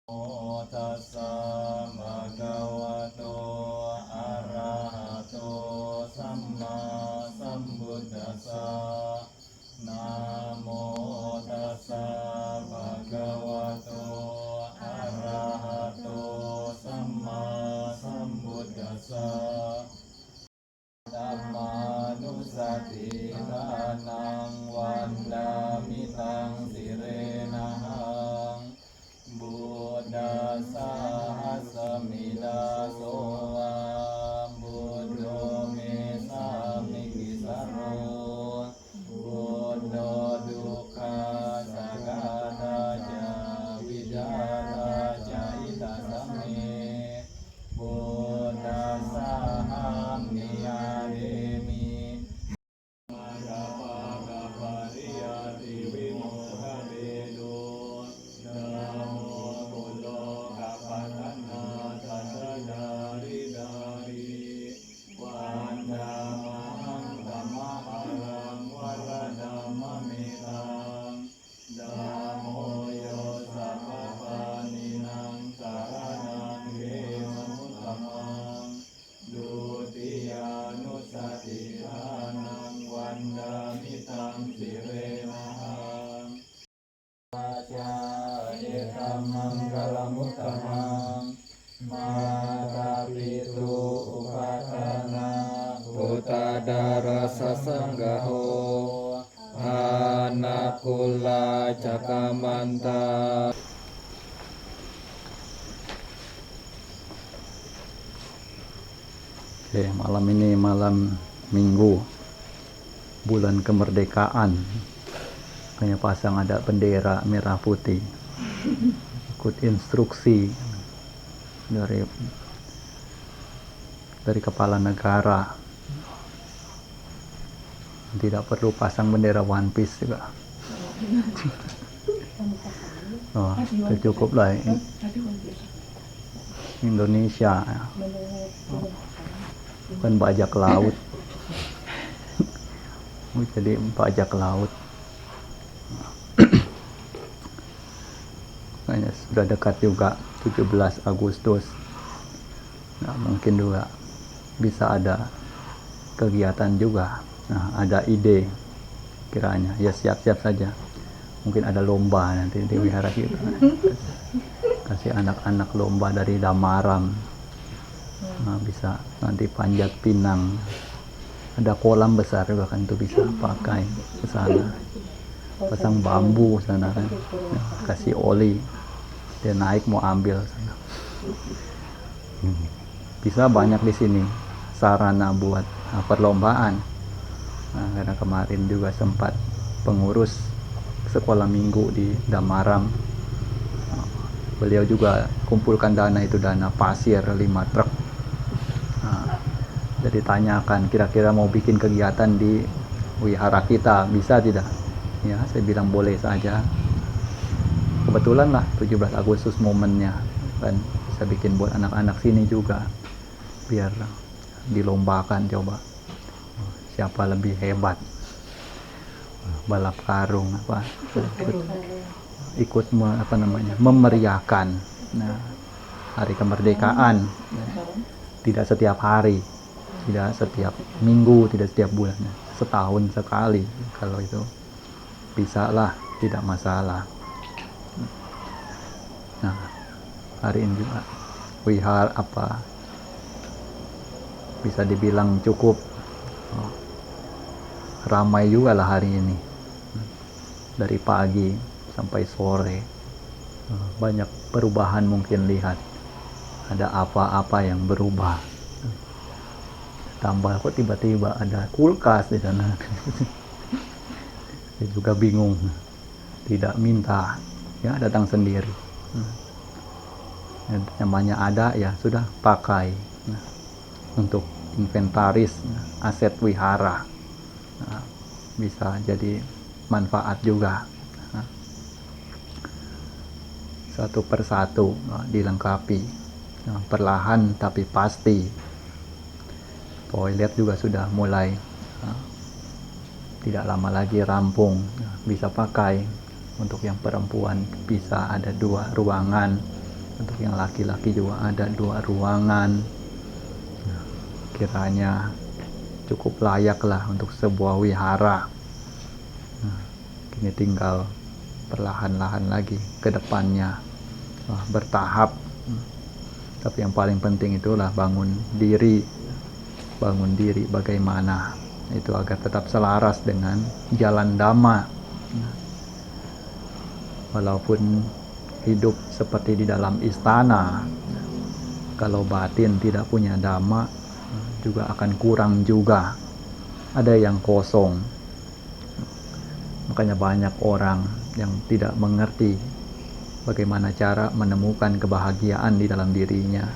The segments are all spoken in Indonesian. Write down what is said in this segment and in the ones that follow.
Tassa bhagavato arahato samma sambuddhassa. Namo tassa bhagavato arahato samma sambuddhassa. Dhammanussatilanang vandamitam sirenahang Buddha sahasramila soam Buddho me samikisaro Buddho dukkha sagadaja vidaraja itasame Buddha saham niyademi Madapagapariyati vimohavedo Namo Buddho kapatana tasadari dari Vandamaham tamaharam waradamamitang Damo yo sapapaninang saranang hemamutamang Dutiyanusatihanang vandamitam sirenahang Vaca ekam manggalam uttamang Mata pitu upatana Utadara sasanggaho Anakula cakamanta. Oke, malam ini malam Minggu, bulan kemerdekaan. Kayak pasang ada bendera merah putih. Ikut instruksi dari kepala negara. Tidak perlu pasang bendera One Piece juga. Oh, itu cukup lah. Indonesia. Bukan bajak laut. Jadi bajak laut. Kayaknya sudah dekat juga 17 Agustus. Nah, mungkin juga bisa ada kegiatan juga. Nah, ada ide kiranya. Ya siap-siap saja. Mungkin ada lomba nanti di wihara kita. Kasih anak-anak lomba dari Damaram. Nah, bisa nanti panjat pinang. Ada kolam besar juga kan, itu bisa pakai ke sana. Pasang bambu sana kan. Ya, kasih oli. Dia naik mau ambil sana. Bisa banyak di sini sarana buat perlombaan. Nah, karena kemarin juga sempat pengurus sekolah minggu di Damaram. Beliau juga kumpulkan dana, itu dana pasir 5 truk. Nah, jadi tanyakan kira-kira mau bikin kegiatan di wihara kita bisa tidak? Ya, saya bilang boleh saja. Kebetulan lah 17 Agustus momennya kan, bisa bikin buat anak-anak sini juga biar dilombakan, coba siapa lebih hebat balap karung apa ikut memeriahkan hari kemerdekaan. Tidak setiap hari, tidak setiap minggu, tidak setiap bulan, setahun sekali. Kalau itu bisa lah, tidak masalah. Nah, hari ini juga wihara bisa dibilang cukup ramai juga lah hari ini, dari pagi sampai sore. Banyak perubahan, mungkin lihat ada apa-apa yang berubah. Tambah kok tiba-tiba ada kulkas di sana. Saya juga bingung, tidak minta, ya datang sendiri. Namanya ada, ya sudah pakai untuk inventaris aset wihara. Bisa jadi manfaat juga. Satu persatu dilengkapi, perlahan tapi pasti. Toilet juga sudah mulai tidak lama lagi rampung, bisa pakai. Untuk yang perempuan bisa ada 2 ruangan, Untuk yang laki-laki juga ada 2 ruangan. Nah, kiranya cukup layak lah untuk sebuah wihara. Nah, kini tinggal perlahan-lahan lagi ke depannya, bertahap. Tapi yang paling penting itulah bangun diri bagaimana itu agar tetap selaras dengan jalan Dhamma. Walaupun hidup seperti di dalam istana, kalau batin tidak punya Dhamma juga akan kurang juga, ada yang kosong. Makanya banyak orang yang tidak mengerti bagaimana cara menemukan kebahagiaan di dalam dirinya.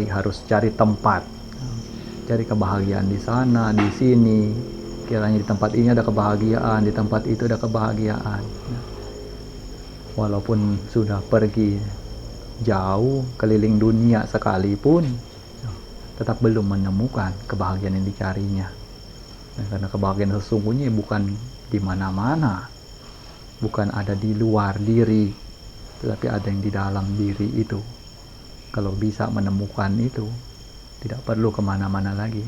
Harus cari tempat, cari kebahagiaan di sana, di sini. Kiranya di tempat ini ada kebahagiaan, di tempat itu ada kebahagiaan. Walaupun sudah pergi jauh keliling dunia sekalipun, tetap belum menemukan kebahagiaan yang dicarinya. Karena kebahagiaan sesungguhnya bukan di mana-mana, bukan ada di luar diri, tetapi ada yang di dalam diri itu. Kalau bisa menemukan itu, tidak perlu kemana-mana lagi,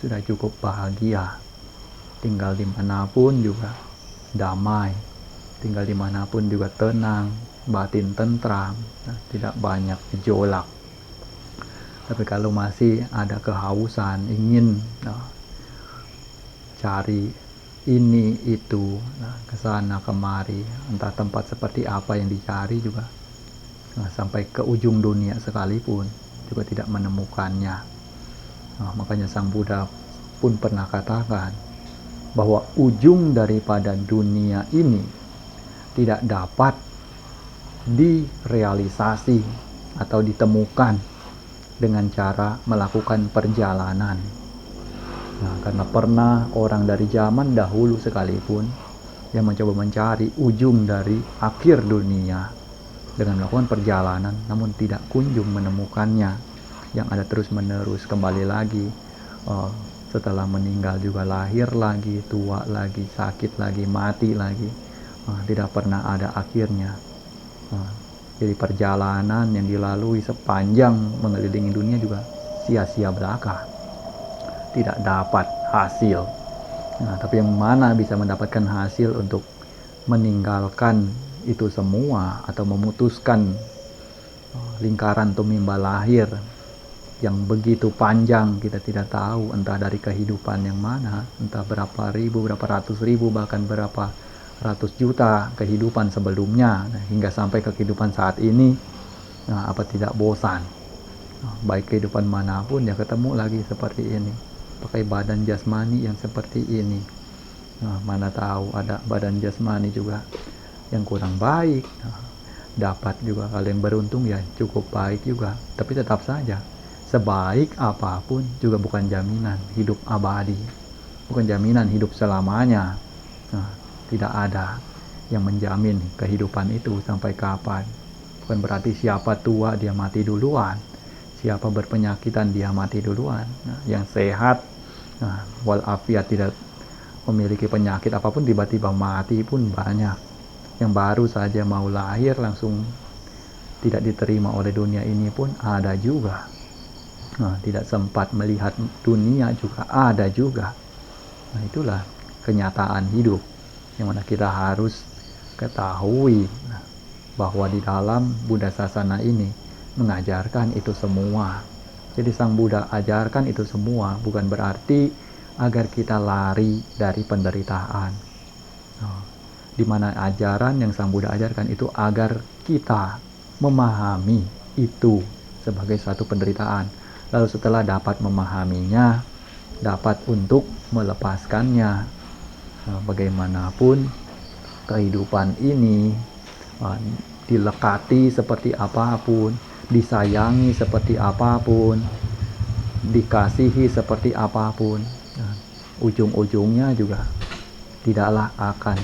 sudah cukup bahagia. Tinggal dimanapun juga damai, tinggal dimanapun juga tenang, batin tentram, tidak banyak gejolak. Tapi kalau masih ada kehausan, ingin cari ini itu, kesana kemari, entah tempat seperti apa yang dicari juga, sampai ke ujung dunia sekalipun juga tidak menemukannya. Makanya Sang Buddha pun pernah katakan bahwa ujung daripada dunia ini tidak dapat direalisasi atau ditemukan dengan cara melakukan perjalanan. Karena pernah orang dari zaman dahulu sekalipun yang mencoba mencari ujung dari akhir dunia dengan melakukan perjalanan, namun tidak kunjung menemukannya. Yang ada terus menerus kembali lagi, setelah meninggal juga lahir lagi, tua lagi, sakit lagi, mati lagi, tidak pernah ada akhirnya. Jadi perjalanan yang dilalui sepanjang mengelilingi dunia juga sia-sia belaka, tidak dapat hasil. Tapi yang mana bisa mendapatkan hasil untuk meninggalkan itu semua atau memutuskan lingkaran tumimba lahir yang begitu panjang, kita tidak tahu entah dari kehidupan yang mana, entah berapa ribu, berapa ratus ribu, bahkan berapa ratus juta kehidupan sebelumnya, hingga sampai ke kehidupan saat ini. Apa tidak bosan? Baik kehidupan manapun ya ketemu lagi seperti ini, pakai badan jasmani yang seperti ini. Mana tahu ada badan jasmani juga yang kurang baik, dapat juga kalau yang beruntung ya cukup baik juga, tapi tetap saja sebaik apapun juga bukan jaminan hidup abadi, bukan jaminan hidup selamanya. Tidak ada yang menjamin kehidupan itu sampai kapan. Bukan berarti siapa tua dia mati duluan, siapa berpenyakitan dia mati duluan. Yang sehat walafiat tidak memiliki penyakit apapun tiba-tiba mati pun banyak. Yang baru saja mau lahir langsung tidak diterima oleh dunia ini pun ada juga. Tidak sempat melihat dunia juga ada juga. Itulah kenyataan hidup yang mana kita harus ketahui bahwa di dalam Buddha Sasana ini mengajarkan itu semua. Jadi Sang Buddha ajarkan itu semua bukan berarti agar kita lari dari penderitaan. Di mana ajaran yang Sang Buddha ajarkan itu agar kita memahami itu sebagai suatu penderitaan. Lalu setelah dapat memahaminya, dapat untuk melepaskannya. Bagaimanapun kehidupan ini, dilekati seperti apapun, disayangi seperti apapun, dikasihi seperti apapun, ujung-ujungnya juga tidaklah akan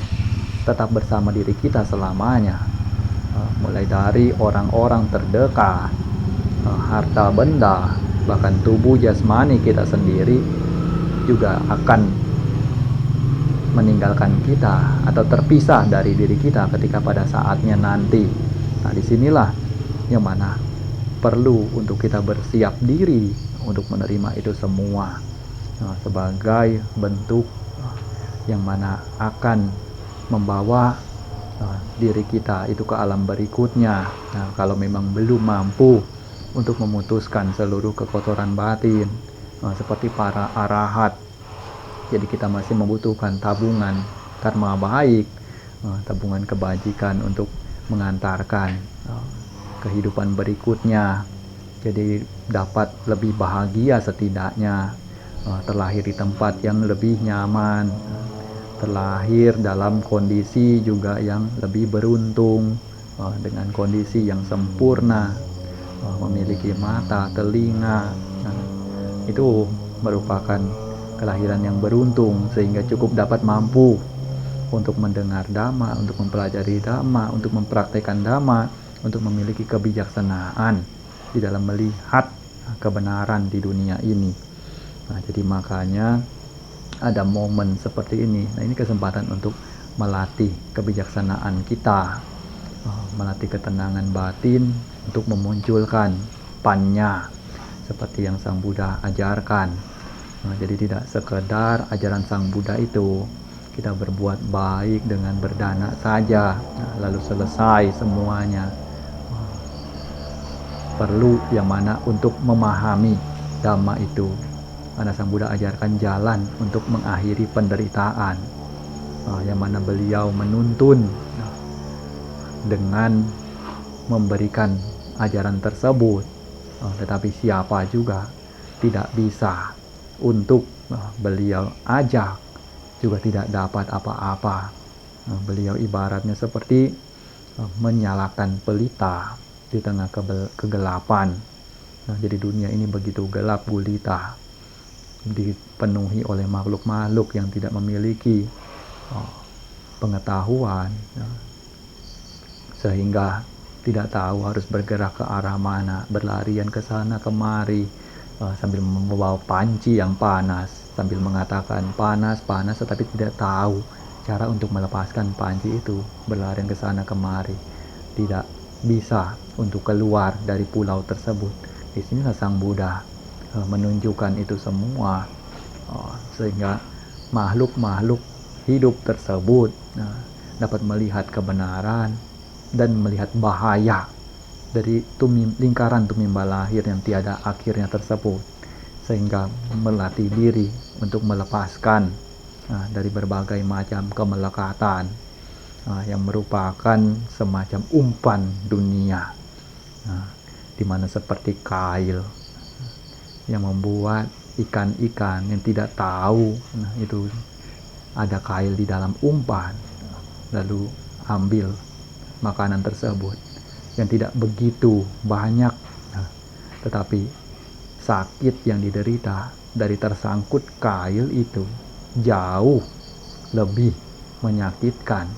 tetap bersama diri kita selamanya. Mulai dari orang-orang terdekat, harta benda, bahkan tubuh jasmani kita sendiri juga akan meninggalkan kita atau terpisah dari diri kita ketika pada saatnya nanti. Disinilah yang mana perlu untuk kita bersiap diri untuk menerima itu semua sebagai bentuk yang mana akan membawa diri kita itu ke alam berikutnya. Nah, kalau memang belum mampu untuk memutuskan seluruh kekotoran batin seperti para arahat, jadi kita masih membutuhkan tabungan karma baik, tabungan kebajikan untuk mengantarkan kehidupan berikutnya, jadi dapat lebih bahagia setidaknya, terlahir di tempat yang lebih nyaman, terlahir dalam kondisi juga yang lebih beruntung, dengan kondisi yang sempurna, memiliki mata, telinga. Itu merupakan kelahiran yang beruntung sehingga cukup dapat mampu untuk mendengar Dhamma, untuk mempelajari Dhamma, untuk mempraktekkan Dhamma, untuk memiliki kebijaksanaan di dalam melihat kebenaran di dunia ini. Nah, jadi makanya ada momen seperti ini. Nah, ini kesempatan untuk melatih kebijaksanaan kita, melatih ketenangan batin untuk memunculkan panya seperti yang Sang Buddha ajarkan. Nah, jadi tidak sekedar ajaran Sang Buddha itu kita berbuat baik dengan berdana saja, lalu selesai semuanya. Perlu yang mana untuk memahami Dhamma itu, karena Sang Buddha ajarkan jalan untuk mengakhiri penderitaan, yang mana beliau menuntun dengan memberikan ajaran tersebut, tetapi siapa juga tidak bisa untuk beliau ajak, juga tidak dapat apa-apa. Beliau ibaratnya seperti menyalakan pelita di tengah kegelapan. Jadi dunia ini begitu gelap gulita, dipenuhi oleh makhluk-makhluk yang tidak memiliki pengetahuan, sehingga tidak tahu harus bergerak ke arah mana, berlarian ke sana kemari, sambil membawa panci yang panas, sambil mengatakan panas, tetapi tidak tahu cara untuk melepaskan panci itu, berlarian ke sana kemari, tidak bisa untuk keluar dari pulau tersebut. Di sinilah Sang Buddha menunjukkan itu semua, sehingga makhluk-makhluk hidup tersebut dapat melihat kebenaran dan melihat bahaya dari lingkaran tumimba lahir yang tiada akhirnya tersebut, sehingga melatih diri untuk melepaskan dari berbagai macam kemelekatan yang merupakan semacam umpan dunia, di mana seperti kail yang membuat ikan-ikan yang tidak tahu itu ada kail di dalam umpan, lalu ambil makanan tersebut yang tidak begitu banyak, tetapi sakit yang diderita dari tersangkut kail itu jauh lebih menyakitkan,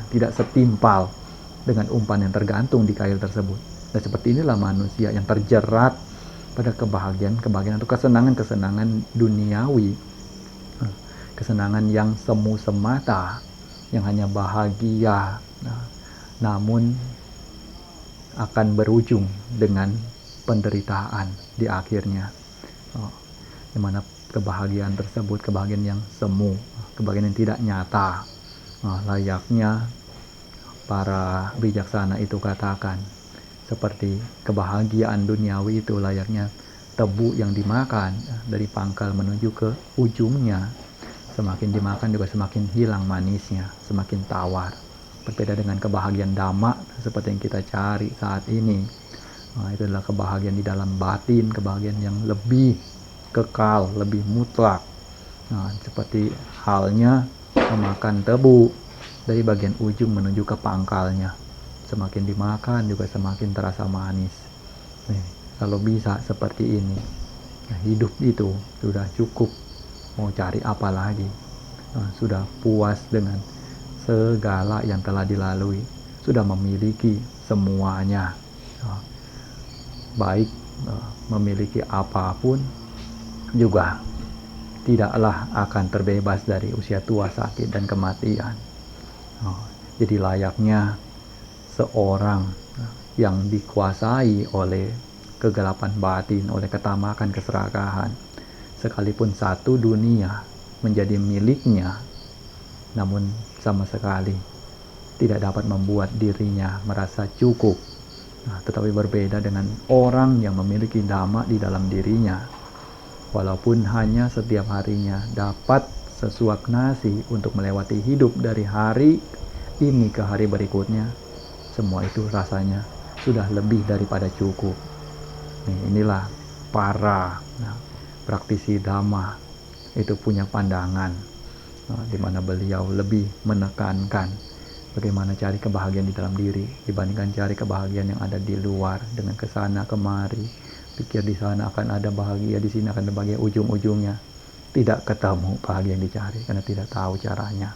tidak setimpal dengan umpan yang tergantung di kail tersebut. Dan seperti inilah manusia yang terjerat pada kebahagiaan atau kesenangan duniawi, kesenangan yang semu semata, yang hanya bahagia, namun akan berujung dengan penderitaan di akhirnya, di mana kebahagiaan tersebut, kebahagiaan yang semu, kebahagiaan yang tidak nyata, layaknya para bijaksana itu katakan, seperti kebahagiaan duniawi itu layaknya tebu yang dimakan dari pangkal menuju ke ujungnya, semakin dimakan juga semakin hilang manisnya, semakin tawar. Berbeda dengan kebahagiaan Dhamma seperti yang kita cari saat ini. Itu adalah kebahagiaan di dalam batin, kebahagiaan yang lebih kekal, lebih mutlak. Seperti halnya memakan tebu dari bagian ujung menuju ke pangkalnya. Semakin dimakan juga semakin terasa manis. Kalau bisa seperti ini, hidup itu sudah cukup. Mau cari apa lagi? Sudah puas dengan segala yang telah dilalui, sudah memiliki semuanya, baik memiliki apapun juga tidaklah akan terbebas dari usia tua, sakit, dan kematian. Jadi layaknya seorang yang dikuasai oleh kegelapan batin, oleh ketamakan, keserakahan. Sekalipun satu dunia menjadi miliknya, namun sama sekali tidak dapat membuat dirinya merasa cukup. Tetapi berbeda dengan orang yang memiliki dhamma di dalam dirinya. Walaupun hanya setiap harinya dapat sesuap nasi untuk melewati hidup dari hari ini ke hari berikutnya, semua itu rasanya sudah lebih daripada cukup. Inilah para praktisi dhamma itu punya pandangan, di mana beliau lebih menekankan bagaimana cari kebahagiaan di dalam diri dibandingkan cari kebahagiaan yang ada di luar dengan kesana kemari, pikir di sana akan ada bahagia, di sini akan ada bahagia, ujung-ujungnya tidak ketemu bahagia yang dicari karena tidak tahu caranya.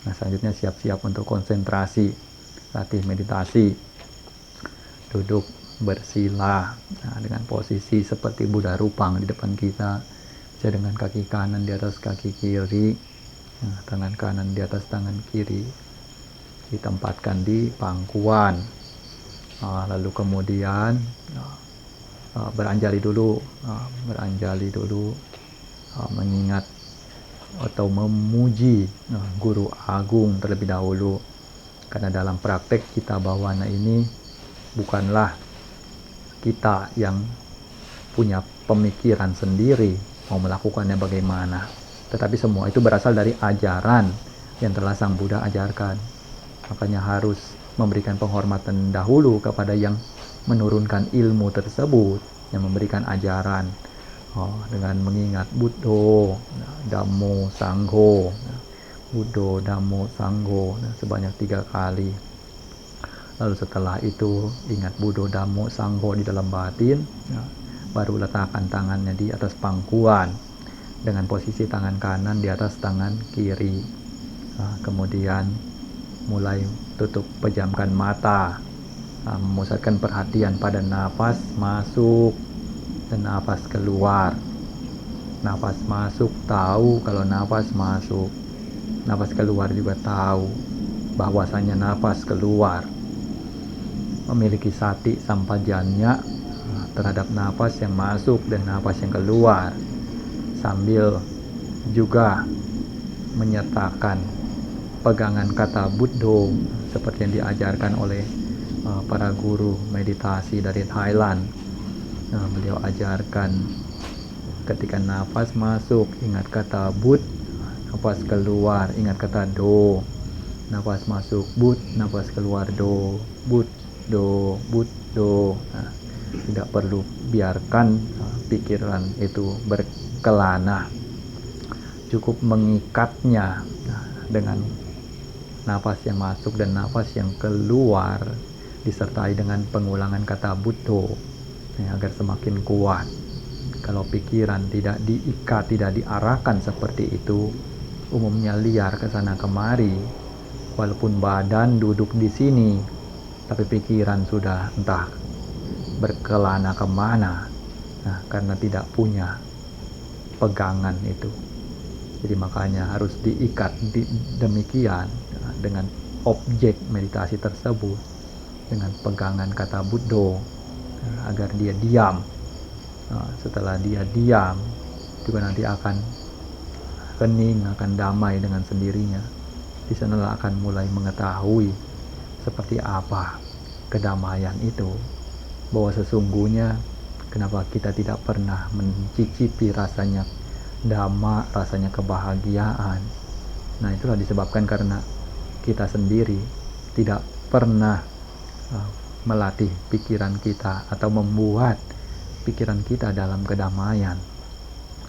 Selanjutnya siap-siap untuk konsentrasi, latih meditasi, duduk bersila dengan posisi seperti Buddha Rupang di depan kita, bisa dengan kaki kanan di atas kaki kiri, tangan kanan di atas tangan kiri, ditempatkan di pangkuan, lalu kemudian beranjali dulu, mengingat atau memuji guru agung terlebih dahulu, karena dalam praktek kita bawana ini bukanlah kita yang punya pemikiran sendiri mau melakukannya bagaimana, tetapi semua itu berasal dari ajaran yang telah Sang Buddha ajarkan. Makanya harus memberikan penghormatan dahulu kepada yang menurunkan ilmu tersebut, yang memberikan ajaran, dengan mengingat Buddho, Dhammo, Sangho, Buddho, Dhammo, Sangho sebanyak 3 kali. Lalu setelah itu ingat Buddho, Dhammo, Sangho di dalam batin, baru letakkan tangannya di atas pangkuan dengan posisi tangan kanan di atas tangan kiri. Kemudian mulai pejamkan mata, memusatkan perhatian pada napas masuk dan napas keluar. Napas masuk tahu kalau napas masuk, napas keluar juga tahu bahwasanya napas keluar. Memiliki sati sampajanya terhadap napas yang masuk dan napas yang keluar, sambil juga menyertakan pegangan kata Buddho seperti yang diajarkan oleh para guru meditasi dari Thailand. Beliau ajarkan ketika nafas masuk ingat kata Bud, nafas keluar ingat kata Do, nafas masuk Bud, nafas keluar Do, Bud, Do, Bud, Do. Tidak perlu biarkan pikiran itu berkelana, cukup mengikatnya dengan nafas yang masuk dan nafas yang keluar, disertai dengan pengulangan kata Buddho, agar semakin kuat. Kalau pikiran tidak diikat, tidak diarahkan seperti itu, umumnya liar ke sana kemari. Walaupun badan duduk di sini, tapi pikiran sudah entah berkelana kemana, karena tidak punya pegangan itu. Jadi makanya harus diikat demikian dengan objek meditasi tersebut, dengan pegangan kata Buddho, agar dia diam. Setelah dia diam, juga nanti akan hening, akan damai dengan sendirinya. Di sanalah akan mulai mengetahui seperti apa kedamaian itu, bahwa sesungguhnya kenapa kita tidak pernah mencicipi rasanya dhamma, rasanya kebahagiaan. Itulah disebabkan karena kita sendiri tidak pernah melatih pikiran kita atau membuat pikiran kita dalam kedamaian.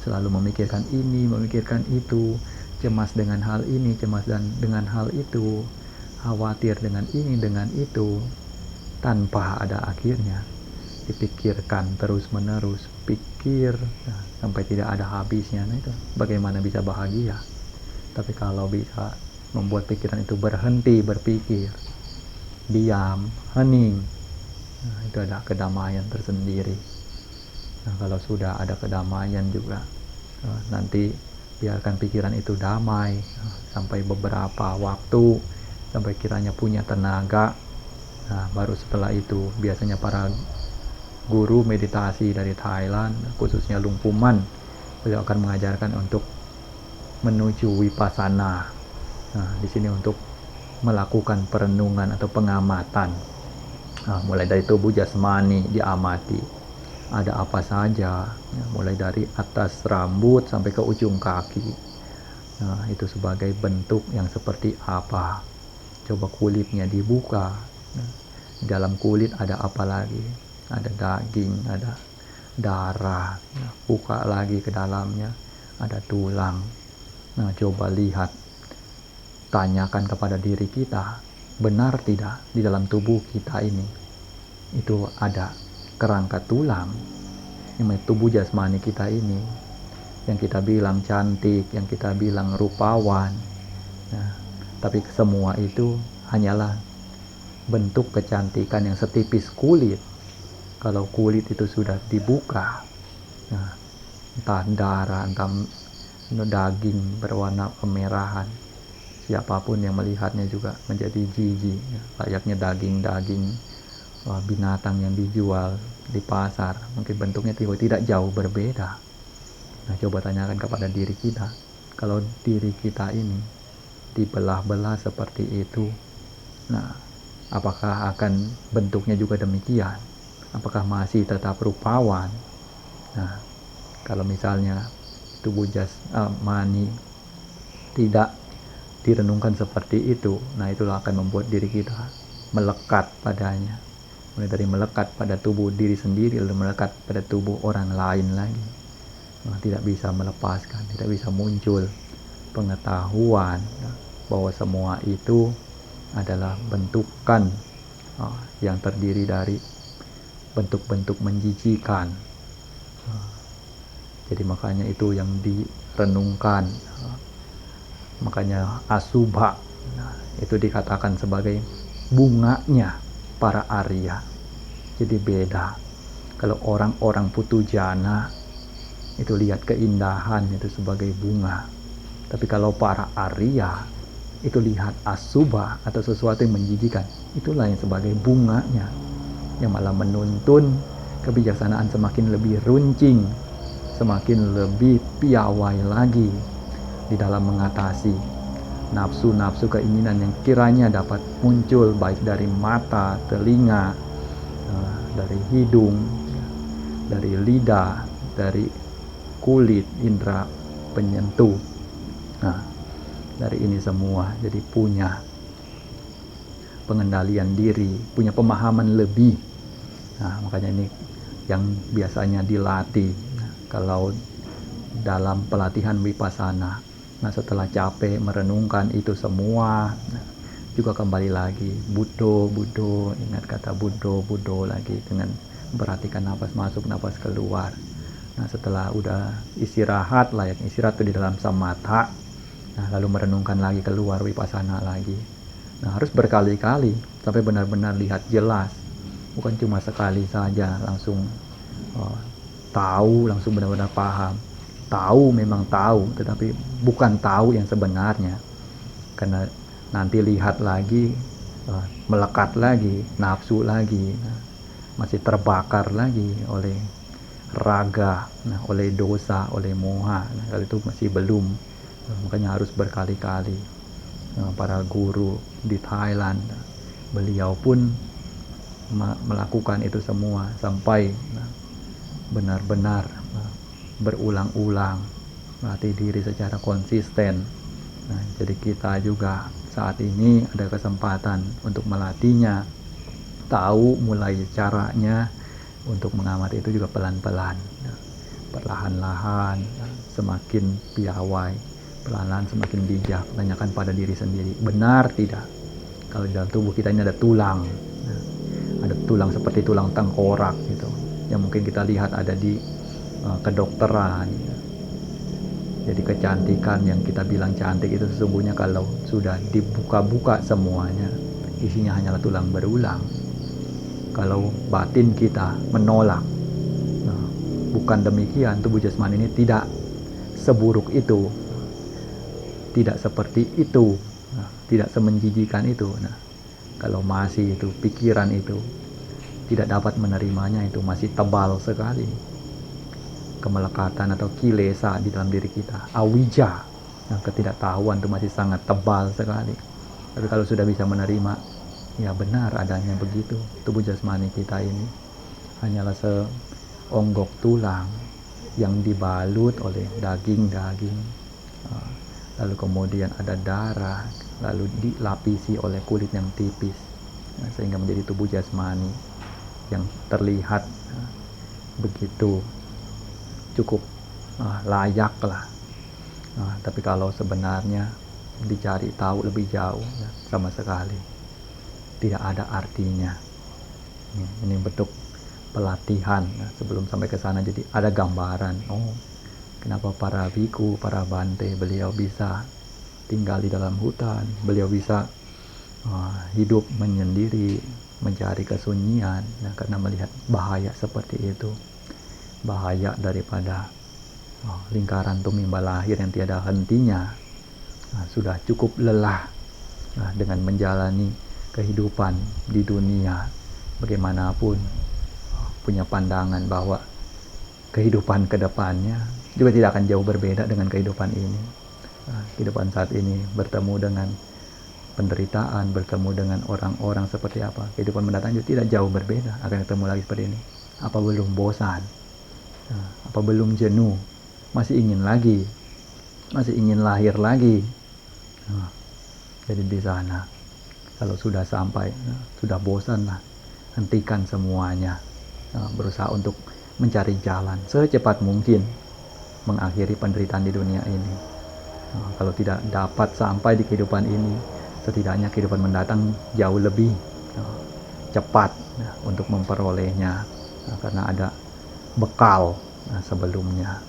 Selalu memikirkan ini, memikirkan itu, cemas dengan hal ini, cemas dengan hal itu, khawatir dengan ini, dengan itu, tanpa ada akhirnya. Dipikirkan terus-menerus, pikir sampai tidak ada habisnya. Itu bagaimana bisa bahagia? Tapi kalau bisa membuat pikiran itu berhenti berpikir, diam, hening, itu ada kedamaian tersendiri. Kalau sudah ada kedamaian juga, nanti biarkan pikiran itu damai sampai beberapa waktu, sampai kiranya punya tenaga, Nah, baru setelah itu biasanya para guru meditasi dari Thailand, khususnya Luang Pu Man, beliau akan mengajarkan untuk menuju vipassana. Nah, di sini untuk melakukan perenungan atau pengamatan. Nah, mulai dari tubuh jasmani diamati, ada apa saja, ya, mulai dari atas rambut sampai ke ujung kaki. Nah, itu sebagai bentuk yang seperti apa. Coba kulitnya dibuka. Nah, dalam kulit ada apa lagi? Ada daging, ada darah. Nah, buka lagi ke dalamnya, ada tulang. Nah, coba lihat, tanyakan kepada diri kita, benar tidak di dalam tubuh kita ini itu ada kerangka tulang, yang tubuh jasmani kita ini, yang kita bilang cantik, yang kita bilang rupawan. Nah, tapi semua itu hanyalah bentuk kecantikan yang setipis kulit. Kalau kulit itu sudah dibuka, nah, entah darah, entah daging berwarna kemerahan, siapapun yang melihatnya juga menjadi jijik. Layaknya daging-daging binatang yang dijual di pasar, mungkin bentuknya tidak jauh berbeda. Nah, coba tanyakan kepada diri kita, kalau diri kita ini dibelah-belah seperti itu, nah, apakah akan bentuknya juga demikian? Apakah masih tetap rupawan? Nah, kalau misalnya tubuh jasmani tidak direnungkan seperti itu, nah itulah akan membuat diri kita melekat padanya. Mulai dari melekat pada tubuh diri sendiri, lalu melekat pada tubuh orang lain lagi. Nah, tidak bisa melepaskan, tidak bisa muncul pengetahuan bahwa semua itu adalah bentukan yang terdiri dari bentuk-bentuk menjijikan. Jadi makanya itu yang direnungkan. Makanya asubha, itu dikatakan sebagai bunganya para Arya. Jadi beda. Kalau orang-orang putujana itu lihat keindahan itu sebagai bunga. Tapi kalau para Arya itu lihat asubha atau sesuatu yang menjijikan, itulah yang sebagai bunganya, yang malah menuntun kebijaksanaan semakin lebih runcing, semakin lebih piawai lagi di dalam mengatasi nafsu-nafsu keinginan yang kiranya dapat muncul baik dari mata, telinga, dari hidung, dari lidah, dari kulit, indera penyentuh. Nah, dari ini semua jadi punya pengendalian diri, punya pemahaman lebih. Nah, makanya ini yang biasanya dilatih. Nah, kalau dalam pelatihan vipassana, nah setelah capek merenungkan itu semua, nah, juga kembali lagi Buddho, ingat kata Buddho lagi, dengan memperhatikan napas masuk, napas keluar. Nah, setelah udah istirahat, layak istirahat itu di dalam samatha, nah lalu merenungkan lagi, keluar vipassana lagi. Nah, harus berkali-kali sampai benar-benar lihat jelas, bukan cuma sekali saja langsung tahu, langsung benar-benar paham. Tahu memang tahu, tetapi bukan tahu yang sebenarnya, karena nanti lihat lagi, melekat lagi, nafsu lagi, masih terbakar lagi oleh raga, oleh dosa, oleh moha. Kalau itu masih belum, makanya harus berkali-kali. Para guru di Thailand, beliau pun melakukan itu semua sampai benar-benar berulang-ulang, melatih diri secara konsisten. Nah, jadi kita juga saat ini ada kesempatan untuk melatihnya, tahu mulai caranya untuk mengamati itu juga pelan-pelan, perlahan-lahan, semakin piawai, pelan-pelan semakin bijak. Tanyakan pada diri sendiri, benar tidak kalau di dalam tubuh kita ini ada tulang, ada tulang seperti tulang tengkorak gitu, yang mungkin kita lihat ada di kedokteran. Jadi kecantikan yang kita bilang cantik itu sesungguhnya kalau sudah dibuka-buka semuanya, isinya hanyalah tulang berulang. Kalau batin kita menolak, nah, bukan demikian, tubuh jasmani ini tidak seburuk itu, tidak seperti itu, nah, tidak semenjijikan itu. Nah, Kalau masih itu pikiran itu tidak dapat menerimanya, itu masih tebal sekali kemelekatan atau kilesa di dalam diri kita, awija, nah, ketidaktahuan itu masih sangat tebal sekali. Tapi kalau sudah bisa menerima, ya benar adanya begitu, tubuh jasmani kita ini hanyalah seonggok tulang yang dibalut oleh daging-daging, lalu kemudian ada darah, lalu dilapisi oleh kulit yang tipis, sehingga menjadi tubuh jasmani yang terlihat begitu cukup layak lah. Tapi kalau sebenarnya dicari tahu lebih jauh, ya, sama sekali tidak ada artinya. Ini bentuk pelatihan. Nah, sebelum sampai ke sana jadi ada gambaran. Oh, kenapa para biku, para bante, beliau bisa tinggal di dalam hutan, beliau bisa hidup menyendiri, mencari kesunyian, ya, karena melihat bahaya seperti itu, bahaya daripada lingkaran tumimba lahir yang tiada hentinya. Sudah cukup lelah dengan menjalani kehidupan di dunia, bagaimanapun punya pandangan bahwa kehidupan kedepannya juga tidak akan jauh berbeda dengan kehidupan ini. Kehidupan saat ini bertemu dengan penderitaan, bertemu dengan orang-orang seperti apa, kehidupan mendatang juga tidak jauh berbeda, akan ketemu lagi seperti ini. Apa belum bosan? Apa belum jenuh? Masih ingin lagi, masih ingin lahir lagi. Jadi di sana, kalau sudah sampai, sudah bosan lah, hentikan semuanya, berusaha untuk mencari jalan secepat mungkin mengakhiri penderitaan di dunia ini. Kalau tidak dapat sampai di kehidupan ini, setidaknya kehidupan mendatang jauh lebih cepat untuk memperolehnya, karena ada bekal sebelumnya.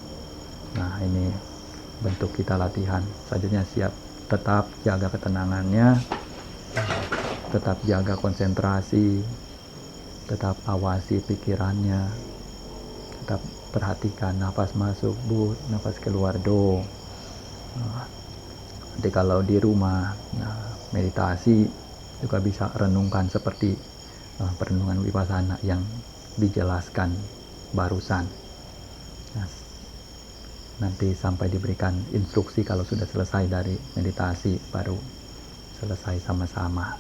Nah, ini bentuk kita latihan. Selanjutnya siap, tetap jaga ketenangannya, tetap jaga konsentrasi, tetap awasi pikirannya, tetap perhatikan nafas masuk but, nafas keluar do. Nanti kalau di rumah meditasi juga bisa renungkan seperti perenungan vipassana yang dijelaskan barusan. Nanti sampai diberikan instruksi kalau sudah selesai dari meditasi, baru selesai sama-sama.